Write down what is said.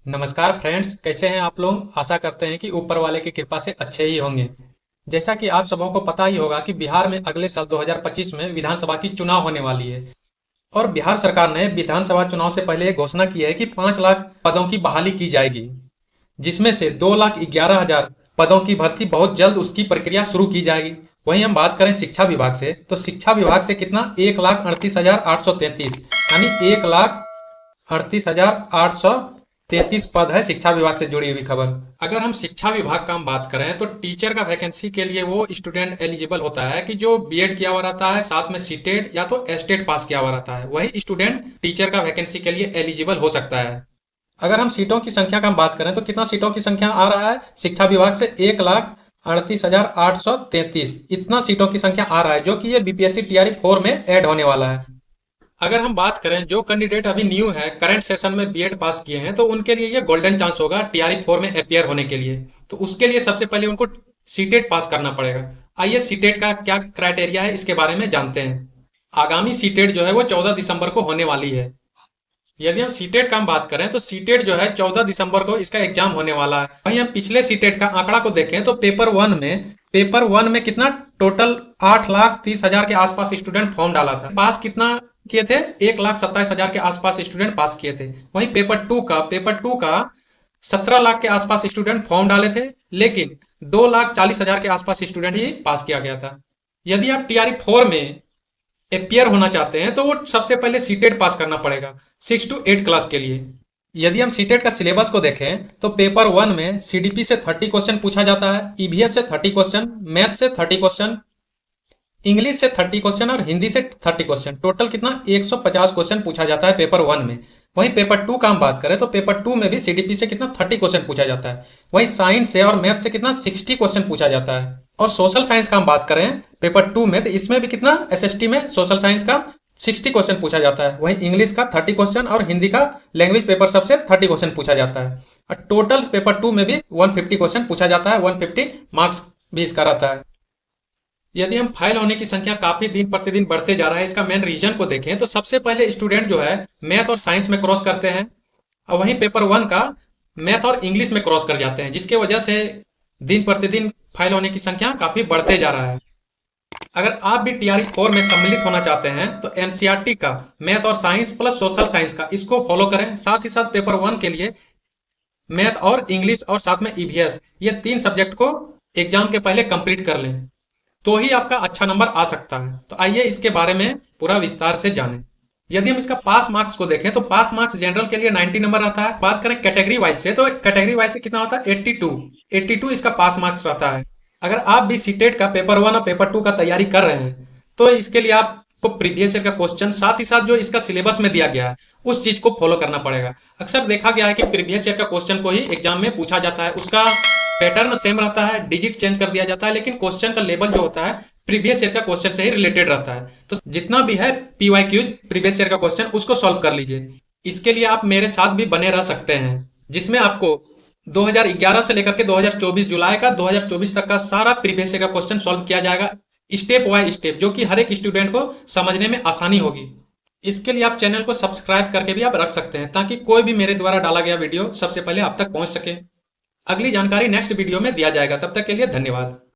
नमस्कार फ्रेंड्स, कैसे हैं आप लोग। आशा करते हैं कि ऊपर वाले की कृपा से अच्छे ही होंगे। जैसा कि आप सबों को पता ही होगा कि बिहार में अगले साल 2025 में विधानसभा की चुनाव होने वाली है। और बिहार सरकार ने विधानसभा चुनाव से पहले ये घोषणा की है कि 5 लाख पदों की बहाली की जाएगी, जिसमें से 2,11,000 पदों की भर्ती बहुत जल्द उसकी प्रक्रिया शुरू की जाएगी। वहीं हम बात करें शिक्षा विभाग से, तो शिक्षा विभाग से कितना 1,38,833 यानी 1,38,833 पद है शिक्षा विभाग से जुड़ी हुई खबर। अगर हम शिक्षा विभाग का हम बात करें तो टीचर का वैकेंसी के लिए वो स्टूडेंट एलिजिबल होता है कि जो बीएड किया हुआ रहता है, साथ में सीटेट या तो एस्टेट पास किया हुआ रहता है, वही स्टूडेंट टीचर का वैकेंसी के लिए एलिजिबल हो सकता है। अगर हम सीटों की संख्या का हम बात करें तो कितना सीटों की संख्या आ रहा है शिक्षा विभाग से 1,38,833 इतना सीटों की संख्या आ रहा है, जो कि ये बीपीएससी टीआरई 4 में ऐड होने वाला है। अगर हम बात करें जो कैंडिडेट अभी न्यू है, करंट सेशन में बीएड पास किए हैं, तो उनके लिए ये गोल्डन चांस होगा टीआरई 4 में अपियर होने के लिए। तो उसके लिए सबसे पहले उनको सीटेट पास करना पड़ेगा। आइए सीटेट का क्या क्राइटेरिया है इसके बारे में जानते हैं। आगामी सीटेट जो है वो 14 दिसंबर को होने वाली है। यदि हम सीटेट का हम बात करें तो सीटेट जो है 14 दिसंबर को इसका एग्जाम होने वाला है। वहीं हम पिछले सीटेट का आंकड़ा को देखें तो पेपर वन में कितना टोटल 8,30,000 के आसपास स्टूडेंट फॉर्म डाला था। पास कितना किए थे? 1,27,000 के आसपास स्टूडेंट पास किए थे। वहीं पेपर टू का 17 लाख के आसपास स्टूडेंट फॉर्म डाले थे, लेकिन 2,40,000 के आसपास स्टूडेंट ही पास किया गया था। यदि आप टीआरई 4 में अपियर होना चाहते हैं तो वो सबसे पहले सीटेट पास करना पड़ेगा 6 to 8 क्लास के लिए। यदि हम सीटेट का सिलेबस को देखें तो पेपर वन में सीडीपी से 30 क्वेश्चन पूछा जाता है, ईवीएस से 30 क्वेश्चन, मैथ से 30 क्वेश्चन, इंग्लिश से 30 क्वेश्चन और हिंदी से 30 क्वेश्चन। टोटल कितना 150 क्वेश्चन पूछा जाता है पेपर वन में। वहीं पेपर टू का हम बात करें तो पेपर टू में भी सीडीपी से कितना 30 क्वेश्चन पूछा जाता है। वहीं साइंस से और मैथ से कितना 60 क्वेश्चन पूछा जाता है। और सोशल साइंस का हम बात करें पेपर टू में तो इसमें भी कितना एसएसटी में सोशल साइंस का 60 क्वेश्चन पूछा जाता है। वहीं इंग्लिश का 30 क्वेश्चन और हिंदी का लैंग्वेज पेपर सबसे 30 क्वेश्चन पूछा जाता है। और टोटल पेपर टू में भी 150 क्वेश्चन पूछा जाता है, 150 मार्क्स भी इसका रहता है। यदि हम फाइल होने की संख्या काफी दिन प्रतिदिन बढ़ते जा रहा है, इसका मेन रीजन को देखें तो सबसे पहले स्टूडेंट जो है मैथ और साइंस में क्रॉस करते हैं, और वहीं पेपर वन का मैथ और इंग्लिश में क्रॉस कर जाते हैं, जिसके वजह से दिन प्रतिदिन फाइल होने की संख्या काफी बढ़ते जा रहा है। अगर आप भी टीआरई 4 में सम्मिलित होना चाहते हैं तो एनसीईआरटी का मैथ और साइंस प्लस सोशल साइंस का इसको फॉलो करें। साथ ही साथ पेपर वन के लिए मैथ और इंग्लिश और साथ में ईवीएस, ये 3 सब्जेक्ट को एग्जाम के पहले कंप्लीट कर लें, तो ही आपका अच्छा नंबर आ सकता है। तो आइए इसके बारे में पूरा विस्तार से जानें। यदि हम इसका पास मार्क्स को देखें तो पास मार्क्स जनरल के लिए 90 नंबर आता है। बात करें कैटेगरी वाइज से तो कैटेगरी वाइज से कितना होता है 82 इसका पास मार्क्स रहता है। अगर आप भी सीटेट का पेपर वन और पेपर टू का तैयारी कर रहे हैं तो इसके लिए आपको प्रीवियस ईयर का क्वेश्चन साथ ही साथ जो इसका सिलेबस में दिया गया है उस चीज को फॉलो करना पड़ेगा। अक्सर देखा गया है कि प्रीवियस ईयर का क्वेश्चन को ही एग्जाम में पूछा जाता है, उसका पैटर्न सेम रहता है, डिजिट चेंज कर दिया जाता है, लेकिन क्वेश्चन का लेवल जो होता है प्रीवियस ईयर का क्वेश्चन से ही रिलेटेड रहता है। तो जितना भी है पीवाईक्यूज प्रीवियस ईयर का क्वेश्चन उसको सॉल्व कर लीजिए। इसके लिए आप मेरे साथ भी बने रह सकते हैं, जिसमें आपको 2011 से लेकर के 2024 जुलाई का 2024 तक का सारा प्रीवियस ईयर का क्वेश्चन सॉल्व किया जाएगा, स्टेप बाय स्टेप, जो कि हर एक स्टूडेंट को समझने में आसानी होगी। इसके लिए आप चैनल को सब्सक्राइब करके भी आप रख सकते हैं, ताकि कोई भी मेरे द्वारा डाला गया वीडियो सबसे पहले आप तक पहुंच सके। अगली जानकारी नेक्स्ट वीडियो में दिया जाएगा। तब तक के लिए धन्यवाद।